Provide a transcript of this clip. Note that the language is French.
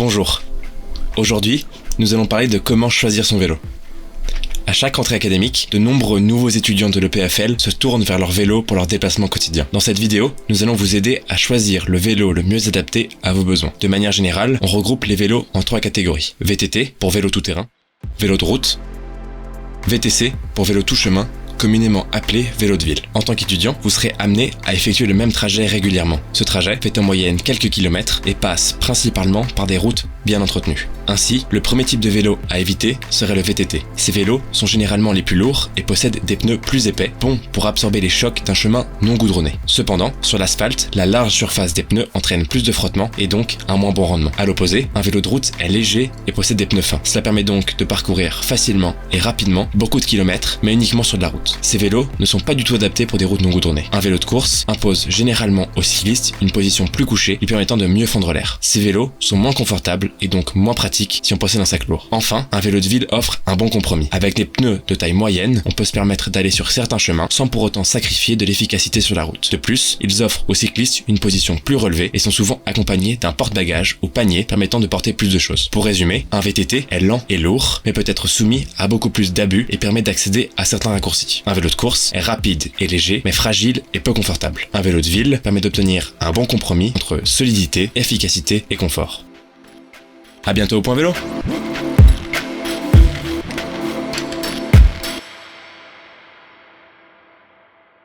Bonjour. Aujourd'hui, nous allons parler de comment choisir son vélo. À chaque rentrée académique, de nombreux nouveaux étudiants de l'EPFL se tournent vers leur vélo pour leur déplacement quotidien. Dans cette vidéo, nous allons vous aider à choisir le vélo le mieux adapté à vos besoins. De manière générale, on regroupe les vélos en 3 catégories. VTT pour vélo tout-terrain, vélo de route, VTC pour vélo tout-chemin, communément appelé vélo de ville. En tant qu'étudiant, vous serez amené à effectuer le même trajet régulièrement. Ce trajet fait en moyenne quelques kilomètres et passe principalement par des routes bien entretenues. Ainsi, le premier type de vélo à éviter serait le VTT. Ces vélos sont généralement les plus lourds et possèdent des pneus plus épais, bons pour absorber les chocs d'un chemin non goudronné. Cependant, sur l'asphalte, la large surface des pneus entraîne plus de frottement et donc un moins bon rendement. À l'opposé, un vélo de route est léger et possède des pneus fins. Cela permet donc de parcourir facilement et rapidement beaucoup de kilomètres, mais uniquement sur de la route. Ces vélos ne sont pas du tout adaptés pour des routes non goudronnées. Un vélo de course impose généralement aux cyclistes une position plus couchée lui permettant de mieux fendre l'air. Ces vélos sont moins confortables et donc moins pratiques si on possède un sac lourd. Enfin, un vélo de ville offre un bon compromis. Avec des pneus de taille moyenne, on peut se permettre d'aller sur certains chemins sans pour autant sacrifier de l'efficacité sur la route. De plus, ils offrent aux cyclistes une position plus relevée et sont souvent accompagnés d'un porte-bagages ou panier permettant de porter plus de choses. Pour résumer, un VTT est lent et lourd, mais peut être soumis à beaucoup plus d'abus et permet d'accéder à certains raccourcis. Un vélo de course est rapide et léger, mais fragile et peu confortable. Un vélo de ville permet d'obtenir un bon compromis entre solidité, efficacité et confort. À bientôt au Point Vélo.